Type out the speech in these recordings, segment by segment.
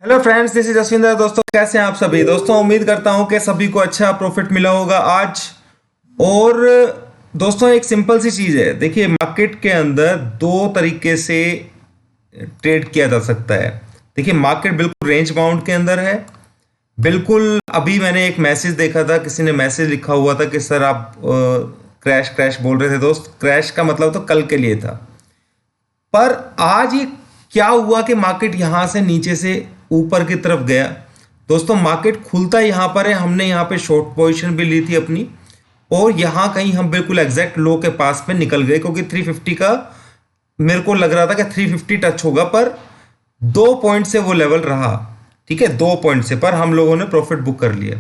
Hello friends, this is Jaswinder. दोस्तों, कैसे हैं आप सभी? दोस्तों, उम्मीद करता हूं कि सभी को अच्छा प्रॉफिट मिला होगा आज। और दोस्तों, एक सिंपल सी चीज है। देखिए, मार्केट के अंदर दो तरीके से ट्रेड किया जा सकता है। देखिए, मार्केट बिल्कुल रेंज बाउंड के अंदर है। बिल्कुल अभी मैंने एक मैसेज देखा था, किसी ने मैसेज लिखा हुआ था कि सर आप क्रैश क्रैश बोल रहे थे। दोस्त, क्रैश का मतलब तो कल के लिए था, पर आज ये क्या हुआ कि मार्केट यहां से नीचे से ऊपर की तरफ गया। दोस्तों, मार्केट खुलता यहां पर है। हमने यहां पे शॉर्ट पोजीशन भी ली थी अपनी, और यहां कहीं हम बिल्कुल एग्जैक्ट लो के पास में निकल गए, क्योंकि 350 का मेरे को लग रहा था कि 350 टच होगा, पर 2 पॉइंट से वो लेवल रहा। ठीक है, 2 पॉइंट से, पर हम लोगों ने प्रॉफिट बुक कर लिया।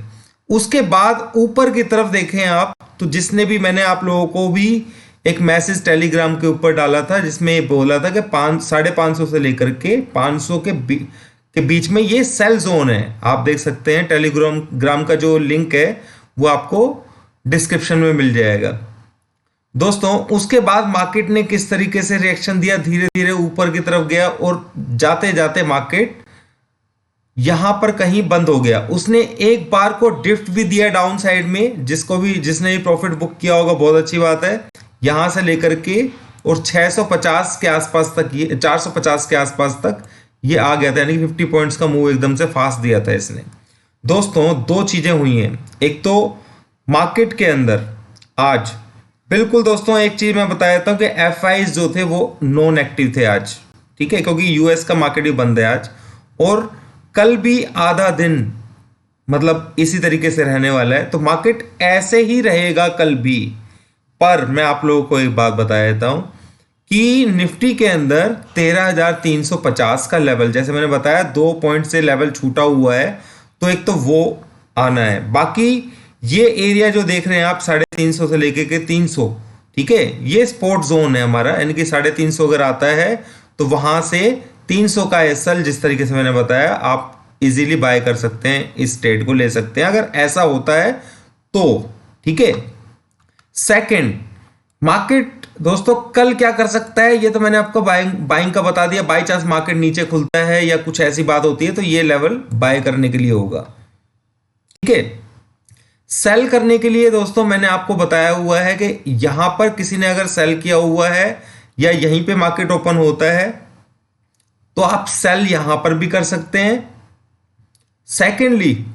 उसके बाद ऊपर की तरफ देखें आप, तो जिसने भी, मैंने आप लोगों को भी एक मैसेज टेलीग्राम के ऊपर डाला था, जिसमें बोला था कि 550 से लेकर के 500 के बीच में ये सेल जोन है। आप देख सकते हैं, टेलीग्राम का जो लिंक है वो आपको डिस्क्रिप्शन में मिल जाएगा। दोस्तों, उसके बाद मार्केट ने किस तरीके से रिएक्शन दिया, धीरे धीरे ऊपर की तरफ गया, और जाते जाते मार्केट यहां पर कहीं बंद हो गया। उसने एक बार को ड्रिफ्ट भी दिया डाउन साइड में, जिसने भी प्रॉफिट बुक किया होगा, बहुत अच्छी बात है। यहां से लेकर के और 650 के आसपास तक, ये 450 के आसपास तक ये आ गया था, यानी कि 50 पॉइंट्स का मूव एकदम से फास्ट दिया था इसने। दोस्तों, दो चीजें हुई हैं। एक तो मार्केट के अंदर आज बिल्कुल, दोस्तों एक चीज मैं बता देता हूं कि एफआईज जो थे वो नॉन एक्टिव थे आज। ठीक है, क्योंकि यूएस का मार्केट भी बंद है आज, और कल भी आधा दिन मतलब इसी तरीके से रहने वाला है। तो मार्केट ऐसे ही रहेगा कल भी। पर मैं आप लोगों को एक बात बता देता हूं कि निफ्टी के अंदर 13,350 का लेवल, जैसे मैंने बताया, 2 पॉइंट से लेवल छूटा हुआ है, तो एक तो वो आना है। बाकी ये एरिया जो देख रहे हैं आप, 350 से लेके के 300, ठीक है, ये स्पॉट जोन है हमारा, यानी कि 350 अगर आता है तो वहां से 300 का एसएल, जिस तरीके से मैंने बताया, आप इजीली बाय कर सकते हैं, इस ट्रेड को ले सकते हैं अगर ऐसा होता है तो। ठीक है, सेकंड, मार्केट दोस्तों कल क्या कर सकता है, ये तो मैंने आपको बाइंग का बता दिया। बाई चांस मार्केट नीचे खुलता है या कुछ ऐसी बात होती है, तो ये लेवल बाय करने के लिए होगा। ठीक है, सेल करने के लिए दोस्तों मैंने आपको बताया हुआ है कि यहां पर किसी ने अगर सेल किया हुआ है या यहीं पे मार्केट ओपन होता है, तो आप सेल यहां पर भी कर सकते हैं। सेकेंडली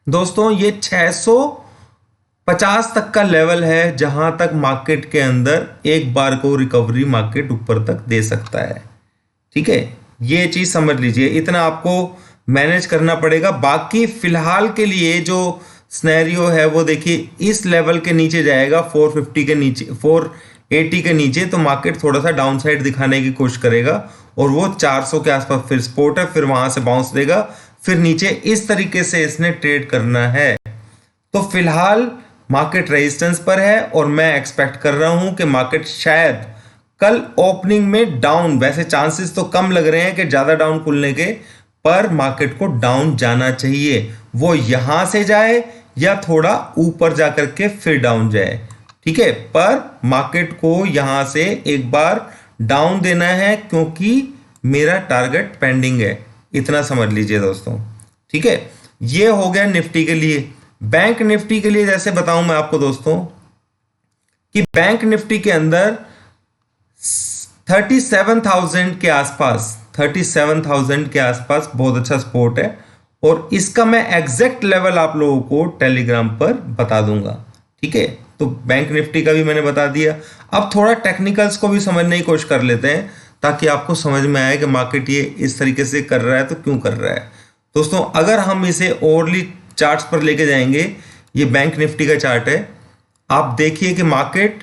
दोस्तों, ये 650 तक का लेवल है, जहां तक मार्केट के अंदर एक बार को रिकवरी मार्केट ऊपर तक दे सकता है। ठीक है, ये चीज समझ लीजिए, इतना आपको मैनेज करना पड़ेगा। बाकी फिलहाल के लिए जो स्नैरियो है वो देखिए, इस लेवल के नीचे जाएगा, 450 के नीचे, 480 के नीचे, तो मार्केट थोड़ा सा डाउन साइड दिखाने की कोशिश करेगा, और वो 400 के आसपास फिर सपोर्ट है, फिर वहां से बाउंस देगा, फिर नीचे। इस तरीके से इसने ट्रेड करना है। तो फिलहाल मार्केट रेजिस्टेंस पर है, और मैं एक्सपेक्ट कर रहा हूं कि मार्केट शायद कल ओपनिंग में डाउन, वैसे चांसेस तो कम लग रहे हैं कि ज्यादा डाउन खुलने के, पर मार्केट को डाउन जाना चाहिए। वो यहां से जाए या थोड़ा ऊपर जाकर के फिर डाउन जाए। ठीक है, पर मार्केट को यहां से एक बार डाउन देना है, क्योंकि मेरा टारगेट पेंडिंग है, इतना समझ लीजिए दोस्तों। ठीक है, ये हो गया निफ्टी के लिए। बैंक निफ्टी के लिए जैसे बताऊं मैं आपको दोस्तों, कि बैंक निफ्टी के अंदर 37,000 के आसपास, 37,000 के आसपास बहुत अच्छा सपोर्ट है, और इसका मैं एग्जैक्ट लेवल आप लोगों को टेलीग्राम पर बता दूंगा। ठीक है, तो बैंक निफ्टी का भी मैंने बता दिया। अब थोड़ा टेक्निकल्स को भी समझने की कोशिश कर लेते हैं, ताकि आपको समझ में आए कि मार्केट ये इस तरीके से कर रहा है तो क्यों कर रहा है। दोस्तों, अगर हम इसे ओवरली चार्ट्स पर लेके जाएंगे, ये बैंक निफ्टी का चार्ट है, आप देखिए कि मार्केट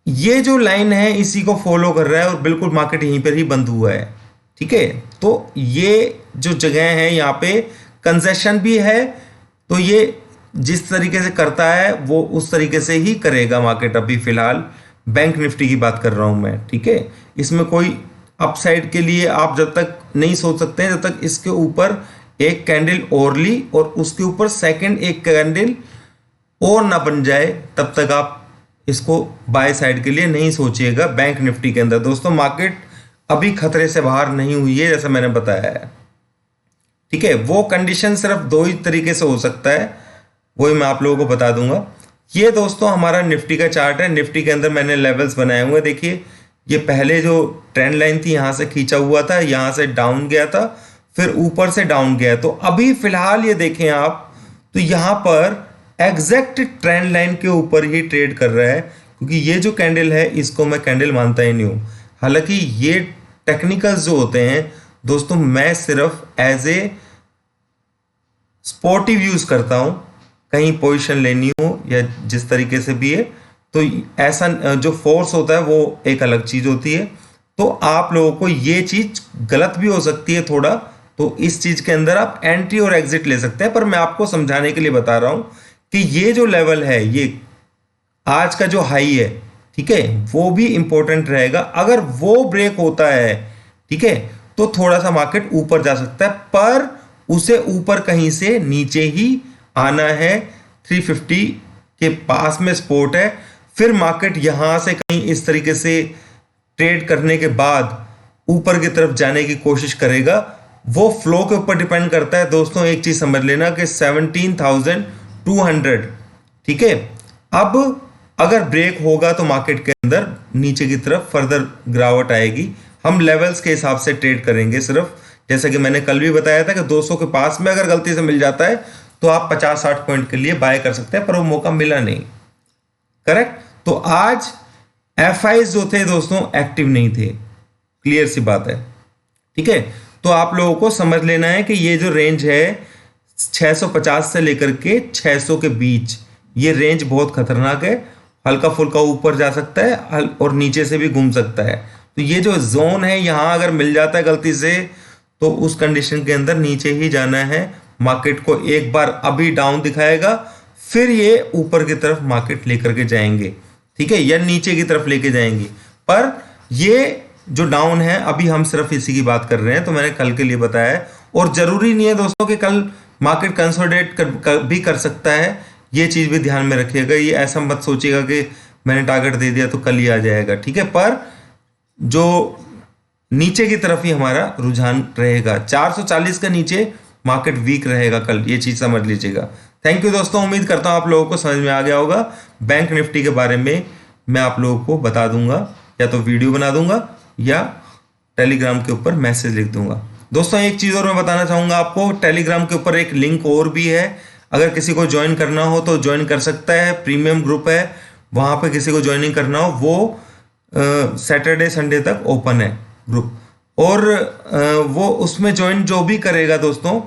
ये जो लाइन है इसी को फॉलो कर रहा है, और बिल्कुल मार्केट यहीं पर ही बंद हुआ है। ठीक है, तो ये जो जगह है यहाँ पे कंसेशन भी है, तो ये जिस तरीके से करता है वो उस तरीके से ही करेगा मार्केट। अभी फिलहाल बैंक निफ्टी की बात कर रहा हूं मैं। ठीक है, इसमें कोई अपसाइड के लिए आप जब तक नहीं सोच सकते हैं, जब तक इसके ऊपर एक कैंडल ओरली और उसके ऊपर सेकंड एक कैंडल और ना बन जाए, तब तक आप इसको बाय साइड के लिए नहीं सोचिएगा। बैंक निफ्टी के अंदर दोस्तों मार्केट अभी खतरे से बाहर नहीं हुई है, जैसा मैंने बताया है। ठीक है, वो कंडीशन सिर्फ दो ही तरीके से हो सकता है, वही मैं आप लोगों को बता दूंगा। ये दोस्तों हमारा निफ्टी का चार्ट है। निफ्टी के अंदर मैंने लेवल्स बनाए हुए, देखिए ये पहले जो ट्रेंड लाइन थी यहां से खींचा हुआ था, यहां से डाउन गया था, फिर ऊपर से डाउन गया। तो अभी फिलहाल ये देखें आप, तो यहां पर एग्जैक्ट ट्रेंड लाइन के ऊपर ही ट्रेड कर रहा है, क्योंकि ये जो कैंडल है इसको मैं कैंडल मानता ही नहीं हूं। हालांकि ये टेक्निकल्स जो होते हैं दोस्तों, मैं सिर्फ एज ए स्पोर्टिव यूज करता हूं, कहीं पोजीशन लेनी हो या जिस तरीके से भी है, तो ऐसा जो फोर्स होता है वो एक अलग चीज होती है। तो आप लोगों को ये चीज गलत भी हो सकती है थोड़ा, तो इस चीज के अंदर आप एंट्री और एग्जिट ले सकते हैं, पर मैं आपको समझाने के लिए बता रहा हूं कि ये जो लेवल है, ये आज का जो हाई है, ठीक है, वो भी इंपॉर्टेंट रहेगा। अगर वो ब्रेक होता है, ठीक है, तो थोड़ा सा मार्केट ऊपर जा सकता है, पर उसे ऊपर कहीं से नीचे ही आना है। 350 के पास में सपोर्ट है, फिर मार्केट यहां से कहीं इस तरीके से ट्रेड करने के बाद ऊपर की तरफ जाने की कोशिश करेगा। वो फ्लो के ऊपर डिपेंड करता है दोस्तों। एक चीज समझ लेना कि 17,200, ठीक है, अब अगर ब्रेक होगा तो मार्केट के अंदर नीचे की तरफ फर्दर गिरावट आएगी। हम लेवल्स के हिसाब से ट्रेड करेंगे सिर्फ, जैसा कि मैंने कल भी बताया था कि 200 के पास में अगर गलती से मिल जाता है तो आप 50-60 पॉइंट के लिए बाय कर सकते हैं, पर वो मौका मिला नहीं। करेक्ट। तो आज एफआईज जो थे दोस्तों एक्टिव नहीं थे, क्लियर सी बात है, ठीक है। तो आप लोगों को समझ लेना है कि ये जो रेंज है 650 से लेकर के 600 के बीच, ये रेंज बहुत खतरनाक है। हल्का फुल्का ऊपर जा सकता है और नीचे से भी घूम सकता है। तो ये जो जोन है यहां अगर मिल जाता है गलती से, तो उस कंडीशन के अंदर नीचे ही जाना है। मार्केट को एक बार अभी डाउन दिखाएगा, फिर ये ऊपर की तरफ मार्केट लेकर के जाएंगे, ठीक है, या नीचे की तरफ लेके जाएंगे। पर ये जो डाउन है अभी हम सिर्फ इसी की बात कर रहे हैं, तो मैंने कल के लिए बताया है। और जरूरी नहीं है दोस्तों कि कल मार्केट कंसोलिडेट भी कर सकता है, ये चीज भी ध्यान में रखिएगा। ये ऐसा मत सोचिएगा कि मैंने टारगेट दे दिया तो कल ही आ जाएगा, ठीक है। पर जो नीचे की तरफ ही हमारा रुझान रहेगा, 440 का नीचे मार्केट वीक रहेगा कल, ये चीज समझ लीजिएगा। थैंक यू दोस्तों, उम्मीद करता हूं आप लोगों को समझ में आ गया होगा। बैंक निफ्टी के बारे में मैं आप लोगों को बता दूंगा, या तो वीडियो बना दूंगा या टेलीग्राम के ऊपर मैसेज लिख दूंगा। दोस्तों एक चीज और मैं बताना चाहूंगा आपको, टेलीग्राम के ऊपर एक लिंक और भी है, अगर किसी को ज्वाइन करना हो तो ज्वाइन कर सकता है। प्रीमियम ग्रुप है, वहां पर किसी को ज्वाइनिंग करना हो वो सैटरडे संडे तक ओपन है ग्रुप, और वो उसमें ज्वाइन जो भी करेगा दोस्तों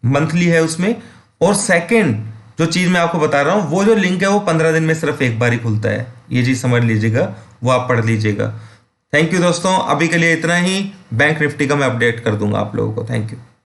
मंथली है उसमें। और सेकंड जो चीज मैं आपको बता रहा हूं, वो जो लिंक है वो 15 दिन में सिर्फ एक बार ही खुलता है, ये चीज समझ लीजिएगा, वो आप पढ़ लीजिएगा। थैंक यू दोस्तों, अभी के लिए इतना ही। बैंक निफ्टी का मैं अपडेट कर दूंगा आप लोगों को। Thank you.